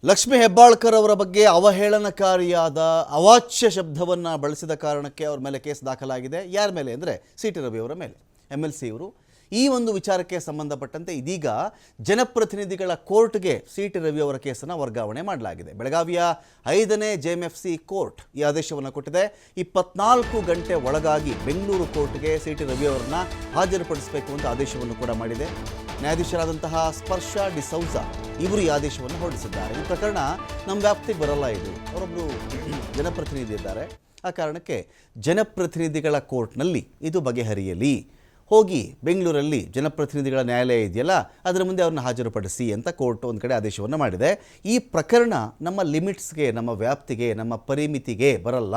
ಲಕ್ಷ್ಮೀ ಹೆಬ್ಬಾಳ್ಕರ್ ಅವರ ಬಗ್ಗೆ ಅವಹೇಳನಕಾರಿಯಾದ ಅವಾಚ್ಯ ಶಬ್ದವನ್ನು ಬಳಸಿದ ಕಾರಣಕ್ಕೆ ಅವರ ಮೇಲೆ ಕೇಸ್ ದಾಖಲಾಗಿದೆ. ಯಾರ ಮೇಲೆ ಅಂದರೆ ಸಿ ಟಿ ರವಿ ಅವರ ಮೇಲೆ. MLC ಇವರು ಈ ಒಂದು ವಿಚಾರಕ್ಕೆ ಸಂಬಂಧಪಟ್ಟಂತೆ ಇದೀಗ ಜನಪ್ರತಿನಿಧಿಗಳ ಕೋರ್ಟ್ಗೆ ಸಿ ಟಿ ರವಿ ಅವರ ಕೇಸನ್ನು ವರ್ಗಾವಣೆ ಮಾಡಲಾಗಿದೆ. ಬೆಳಗಾವಿಯ 5ನೇ JMFC ಕೋರ್ಟ್ ಈ ಆದೇಶವನ್ನು ಕೊಟ್ಟಿದೆ. 24 ಗಂಟೆ ಒಳಗಾಗಿ ಬೆಂಗಳೂರು ಕೋರ್ಟ್ಗೆ ಸಿ ಟಿ ರವಿ ಅವರನ್ನ ಹಾಜರುಪಡಿಸಬೇಕು ಅಂತ ಆದೇಶವನ್ನು ಕೂಡ ಮಾಡಿದೆ. ನ್ಯಾಯಾಧೀಶರಾದಂತಹ ಸ್ಪರ್ಶ ಡಿಸೌಜಾ ಇವರು ಈ ಆದೇಶವನ್ನು ಹೊರಡಿಸಿದ್ದಾರೆ. ಈ ಪ್ರಕರಣ ನಮ್ಮ ವ್ಯಾಪ್ತಿಗೆ ಬರಲ್ಲ. ಇದು ಅವರೊಬ್ಬರು ಜನಪ್ರತಿನಿಧಿ ಇದ್ದಾರೆ. ಆ ಕಾರಣಕ್ಕೆ ಜನಪ್ರತಿನಿಧಿಗಳ ಕೋರ್ಟ್ನಲ್ಲಿ ಇದು ಬಗೆಹರಿಯಲಿ, ಹೋಗಿ ಬೆಂಗಳೂರಲ್ಲಿ ಜನಪ್ರತಿನಿಧಿಗಳ ನ್ಯಾಯಾಲಯ ಇದೆಯಲ್ಲ ಅದರ ಮುಂದೆ ಅವ್ರನ್ನ ಹಾಜರುಪಡಿಸಿ ಅಂತ ಕೋರ್ಟ್ ಒಂದು ಕಡೆ ಆದೇಶವನ್ನು ಮಾಡಿದೆ. ಈ ಪ್ರಕರಣ ನಮ್ಮ ಲಿಮಿಟ್ಸ್ಗೆ, ನಮ್ಮ ವ್ಯಾಪ್ತಿಗೆ, ನಮ್ಮ ಪರಿಮಿತಿಗೆ ಬರಲ್ಲ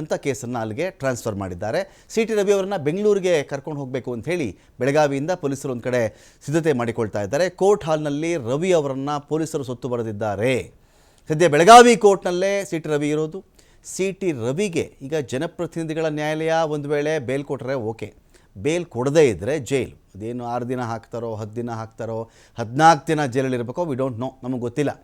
ಅಂತ ಕೇಸನ್ನು ಅಲ್ಲಿಗೆ ಟ್ರಾನ್ಸ್ಫರ್ ಮಾಡಿದ್ದಾರೆ. ಸಿ ಟಿ ರವಿ ಅವರನ್ನು ಬೆಂಗಳೂರಿಗೆ ಕರ್ಕೊಂಡು ಹೋಗಬೇಕು ಅಂತ ಹೇಳಿ ಬೆಳಗಾವಿಯಿಂದ ಪೊಲೀಸರು ಒಂದು ಕಡೆ ಸಿದ್ಧತೆ ಮಾಡಿಕೊಳ್ತಾ ಇದ್ದಾರೆ. ಕೋರ್ಟ್ ಹಾಲ್ನಲ್ಲಿ ರವಿ ಅವರನ್ನು ಪೊಲೀಸರು ಸುತ್ತು ಬರೆದಿದ್ದಾರೆ. ಸದ್ಯ ಬೆಳಗಾವಿ ಕೋರ್ಟ್ನಲ್ಲೇ ಸಿ ಟಿ ರವಿ ಇರೋದು. ಸಿ ಟಿ ರವಿಗೆ ಈಗ ಜನಪ್ರತಿನಿಧಿಗಳ ನ್ಯಾಯಾಲಯ ಒಂದು ವೇಳೆ ಬೇಲ್ ಕೊಟ್ಟರೆ ಓಕೆ, ಬೇಲ್ ಕೊಡದೇ ಇದ್ದರೆ ಜೈಲು. ಅದೇನು 6 ದಿನ ಹಾಕ್ತಾರೋ, 10 ದಿನ ಹಾಕ್ತಾರೋ, 14 ದಿನ ಜೈಲಲ್ಲಿರಬೇಕೋ ವಿ ಡೋಂಟ್ ನೋ, ನಮಗೆ ಗೊತ್ತಿಲ್ಲ.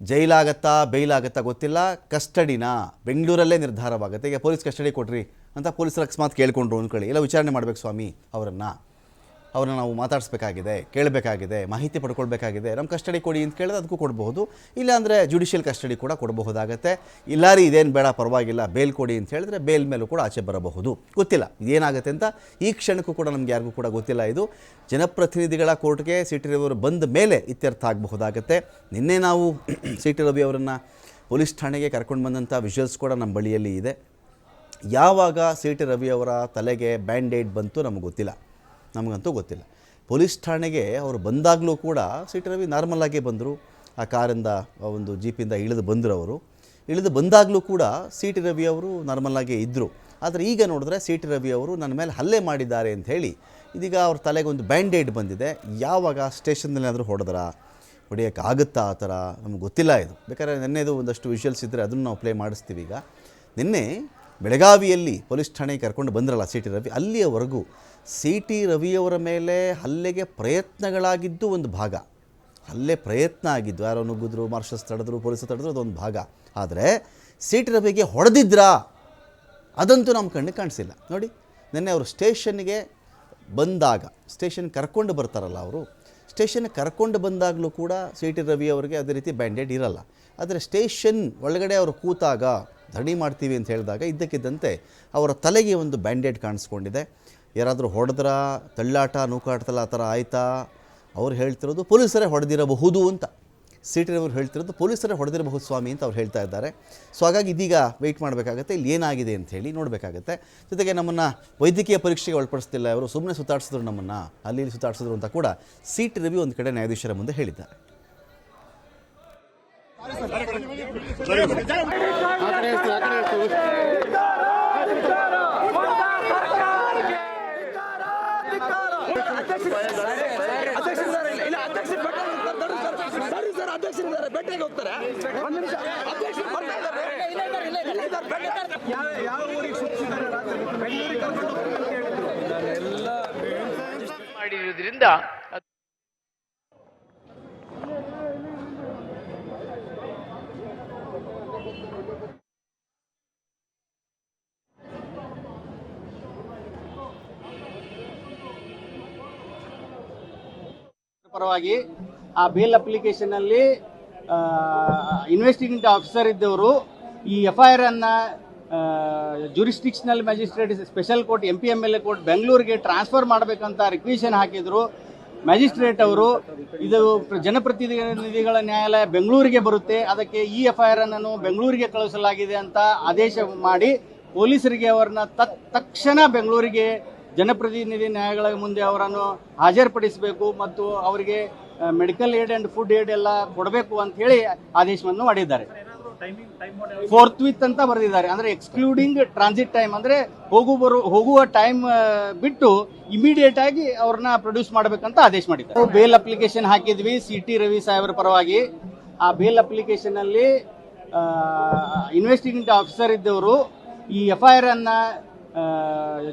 ಜೈಲಾಗತ್ತಾ ಬೇಯ್ಲಾಗತ್ತಾ ಗೊತ್ತಿಲ್ಲ. ಕಸ್ಟಡಿನ ಬೆಂಗಳೂರಲ್ಲೇ ನಿರ್ಧಾರವಾಗುತ್ತೆ. ಈಗ ಪೊಲೀಸ್ ಕಸ್ಟಡಿ ಕೊಡ್ರಿ ಅಂತ ಪೊಲೀಸರು ಅಕಸ್ಮಾತ್ ಕೇಳ್ಕೊಂಡ್ರು ಅಂದ್ಕೊಳ್ಳಿ, ಇಲ್ಲ ವಿಚಾರಣೆ ಮಾಡಬೇಕು ಸ್ವಾಮಿ, ಅವ್ರನ್ನ ನಾವು ಮಾತಾಡಿಸ್ಬೇಕಾಗಿದೆ, ಕೇಳಬೇಕಾಗಿದೆ, ಮಾಹಿತಿ ಪಡ್ಕೊಳ್ಬೇಕಾಗಿದೆ, ನಮ್ಮ ಕಸ್ಟಡಿ ಕೊಡಿ ಅಂತ ಕೇಳಿದ್ರೆ ಅದಕ್ಕೂ ಕೊಡಬಹುದು. ಇಲ್ಲಾಂದರೆ ಜುಡಿಷಿಯಲ್ ಕಸ್ಟಡಿ ಕೂಡ ಕೊಡಬಹುದಾಗತ್ತೆ. ಇಲ್ಲಾರಿ ಇದೇನು ಬೇಡ ಪರವಾಗಿಲ್ಲ ಬೇಲ್ ಕೊಡಿ ಅಂತ ಹೇಳಿದ್ರೆ ಬೇಲ್ ಮೇಲೂ ಕೂಡ ಆಚೆ ಬರಬಹುದು. ಗೊತ್ತಿಲ್ಲ ಇದೇನಾಗುತ್ತೆ ಅಂತ ಈ ಕ್ಷಣಕ್ಕೂ ಕೂಡ ನಮ್ಗೆ ಯಾರಿಗೂ ಕೂಡ ಗೊತ್ತಿಲ್ಲ. ಇದು ಜನಪ್ರತಿನಿಧಿಗಳ ಕೋರ್ಟ್ಗೆ ಸಿ ಟಿ ರವಿ ಅವರು ಬಂದ ಮೇಲೆ ಇತ್ಯರ್ಥ ಆಗಬಹುದಾಗತ್ತೆ. ನಿನ್ನೆ ನಾವು ಸಿ ಟಿ ರವಿ ಅವರನ್ನು ಪೊಲೀಸ್ ಠಾಣೆಗೆ ಕರ್ಕೊಂಡು ಬಂದಂಥ ವಿಜುವಲ್ಸ್ ಕೂಡ ನಮ್ಮ ಬಳಿಯಲ್ಲಿ ಇದೆ. ಯಾವಾಗ ಸಿ ಟಿ ರವಿ ಅವರ ತಲೆಗೆ ಬ್ಯಾಂಡೇಡ್ ಬಂತು ನಮಗಂತೂ ಗೊತ್ತಿಲ್ಲ. ಪೊಲೀಸ್ ಠಾಣೆಗೆ ಅವರು ಬಂದಾಗಲೂ ಕೂಡ ಸಿ ಟಿ ರವಿ ನಾರ್ಮಲಾಗೇ ಬಂದರು. ಆ ಕಾರಿಂದ ಒಂದು ಜೀಪಿಂದ ಇಳಿದು ಬಂದಾಗಲೂ ಕೂಡ ಸಿ ಟಿ ರವಿ ಅವರು ನಾರ್ಮಲಾಗೇ ಇದ್ದರು. ಆದರೆ ಈಗ ನೋಡಿದ್ರೆ ಸಿ ಟಿ ರವಿ ಅವರು ನನ್ನ ಮೇಲೆ ಹಲ್ಲೆ ಮಾಡಿದ್ದಾರೆ ಅಂತ ಹೇಳಿ ಇದೀಗ ಅವ್ರ ತಲೆಗೆ ಒಂದು ಬ್ಯಾಂಡೇಡ್ ಬಂದಿದೆ. ಯಾವಾಗ ಸ್ಟೇಷನ್ನಲ್ಲಿ ಏನಾದರೂ ಹೊಡೆಯೋಕ್ಕಾಗುತ್ತಾ ಆ ಥರ ನಮ್ಗೆ ಗೊತ್ತಿಲ್ಲ. ಇದು ಬೇಕಾದ್ರೆ ನಿನ್ನೆದು ಒಂದಷ್ಟು ವಿಷುವಲ್ಸ್ ಇದ್ದರೆ ಅದನ್ನು ನಾವು ಪ್ಲೇ ಮಾಡಿಸ್ತೀವಿ. ಈಗ ನಿನ್ನೆ ಬೆಳಗಾವಿಯಲ್ಲಿ ಪೊಲೀಸ್ ಠಾಣೆಗೆ ಕರ್ಕೊಂಡು ಬಂದ್ರಲ್ಲ ಸಿ ಟಿ ರವಿ, ಅಲ್ಲಿಯವರೆಗೂ ಸಿ ಟಿ ರವಿಯವರ ಮೇಲೆ ಹಲ್ಲೆಗೆ ಪ್ರಯತ್ನಗಳಾಗಿದ್ದು ಒಂದು ಭಾಗ. ಹಲ್ಲೆ ಪ್ರಯತ್ನ ಆಗಿದ್ದು, ಯಾರೋ ನುಗ್ಗಿದ್ರು, ಮಾರ್ಷಲ್ಸ್ ತಡೆದ್ರು, ಪೊಲೀಸರು ತಡೆದ್ರು, ಅದೊಂದು ಭಾಗ. ಆದರೆ ಸಿ ಟಿ ರವಿಗೆ ಹೊಡೆದಿದ್ರಾ ಅದಂತೂ ನಮ್ಮ ಕಣ್ಣಿಗೆ ಕಾಣಿಸಿಲ್ಲ. ನೋಡಿ, ನಿನ್ನೆ ಅವರು ಸ್ಟೇಷನ್ಗೆ ಬಂದಾಗ, ಸ್ಟೇಷನ್ ಕರ್ಕೊಂಡು ಬರ್ತಾರಲ್ಲ ಅವರು, ಸ್ಟೇಷನ್ಗೆ ಕರ್ಕೊಂಡು ಬಂದಾಗಲೂ ಕೂಡ ಸಿ ಟಿ ರವಿ ಅವರಿಗೆ ಅದೇ ರೀತಿ ಬ್ಯಾಂಡೇಡ್ ಇರಲ್ಲ. ಆದರೆ ಸ್ಟೇಷನ್ ಒಳಗಡೆ ಅವರು ಕೂತಾಗ ಧರಣಿ ಮಾಡ್ತೀವಿ ಅಂತ ಹೇಳಿದಾಗ ಇದ್ದಕ್ಕಿದ್ದಂತೆ ಅವರ ತಲೆಗೆ ಒಂದು ಬ್ಯಾಂಡೇಡ್ ಕಾಣಿಸ್ಕೊಂಡಿದೆ. ಯಾರಾದರೂ ಹೊಡೆದ್ರ, ತಳ್ಳಾಟ ನೂಕಾಟದಲ್ಲ ಆ ಥರ ಆಯಿತಾ? ಅವ್ರು ಹೇಳ್ತಿರೋದು ಪೊಲೀಸರೇ ಹೊಡೆದಿರಬಹುದು ಅಂತ. ಸಿ ಟಿ ರವಿ ಹೇಳ್ತಿರೋದು ಪೊಲೀಸರೇ ಹೊಡೆದಿರಬಹುದು ಸ್ವಾಮಿ ಅಂತ ಅವ್ರು ಹೇಳ್ತಾ ಇದ್ದಾರೆ. ಸೊ ಹಾಗಾಗಿ ಇದೀಗ ವೆಯ್ಟ್ ಮಾಡಬೇಕಾಗತ್ತೆ, ಇಲ್ಲಿ ಏನಾಗಿದೆ ಅಂತ ಹೇಳಿ ನೋಡಬೇಕಾಗತ್ತೆ. ಜೊತೆಗೆ ನಮ್ಮನ್ನು ವೈದ್ಯಕೀಯ ಪರೀಕ್ಷೆಗೆ ಒಳಪಡಿಸ್ತಿಲ್ಲ, ಅವರು ಸುಮ್ಮನೆ ಸುತ್ತಾಡಿಸಿದ್ರು, ನಮ್ಮನ್ನು ಅಲ್ಲಿ ಸುತ್ತಾಡಿಸಿದ್ರು ಅಂತ ಕೂಡ ಸಿ ಟಿ ರವಿ ಒಂದು ಕಡೆ ನ್ಯಾಯಾಧೀಶರ ಮುಂದೆ ಹೇಳಿದ್ದಾರೆ. ಮಾಡಿರುವುದರಿಂದ ಪರವಾಗಿ ಆ ಬೇಲ್ ಅಪ್ಲಿಕೇಶನ್ ಅಲ್ಲಿ ಇನ್ವೆಸ್ಟಿಗೇಟಿಂಗ್ ಆಫೀಸರ್ ಇದ್ದವರು ಈ FIR ಅನ್ನ jurisdictional magistrate special court MPMLA court ಬೆಂಗಳೂರಿಗೆ ಟ್ರಾನ್ಸ್ಫರ್ ಮಾಡಬೇಕಂತ ರಿಕ್ವೆಷನ್ ಹಾಕಿದ್ರು. ಮ್ಯಾಜಿಸ್ಟ್ರೇಟ್ ಅವರು ಇದು ಜನಪ್ರತಿನಿಧಿಗಳ ನ್ಯಾಯಾಲಯ ಬೆಂಗಳೂರಿಗೆ ಬರುತ್ತೆ, ಅದಕ್ಕೆ ಈ FIR ಅನ್ನು ಬೆಂಗಳೂರಿಗೆ ಕಳುಹಿಸಲಾಗಿದೆ ಅಂತ ಆದೇಶ ಮಾಡಿ ಪೊಲೀಸರಿಗೆ ಅವರನ್ನ ತಕ್ಷಣ ಬೆಂಗಳೂರಿಗೆ ಜನಪ್ರತಿನಿಧಿ ನ್ಯಾಯಾಲಯಗಳ ಮುಂದೆ ಅವರನ್ನು ಹಾಜರುಪಡಿಸಬೇಕು ಮತ್ತು ಅವರಿಗೆ medical aid and food aid ಎಲ್ಲ ಕೊಡಬೇಕು ಅಂತ ಹೇಳಿ ಆದೇಶವನ್ನು ಮಾಡಿದ್ದಾರೆ. ಫೋರ್ತ್ವಿತ್ ಅಂತ ಬರೆದಿದ್ದಾರೆ. ಅಂದ್ರೆ ಎಕ್ಸ್ಕ್ಲೂಡಿಂಗ್ ಟ್ರಾನ್ಸಿಟ್ ಟೈಮ್, ಅಂದ್ರೆ ಹೋಗುವ ಟೈಮ್ ಬಿಟ್ಟು ಇಮಿಡಿಯೇಟ್ ಆಗಿ ಅವ್ರನ್ನ ಪ್ರೊಡ್ಯೂಸ್ ಮಾಡಬೇಕಂತ ಆದೇಶ ಮಾಡಿದ್ದಾರೆ. ಬೇಲ್ ಅಪ್ಲಿಕೇಶನ್ ಹಾಕಿದ್ವಿ ಸಿ ಟಿ ರವಿ ಸಾಹೇಬರ ಪರವಾಗಿ. ಆ ಬೇಲ್ ಅಪ್ಲಿಕೇಶನ್ ಅಲ್ಲಿ ಇನ್ವೆಸ್ಟಿಗೇಟಿಂಗ್ ಆಫೀಸರ್ ಇದ್ದವರು ಈ FIR ಅನ್ನ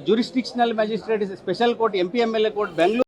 jurisdictional magistrate special court MPMLA court Bengaluru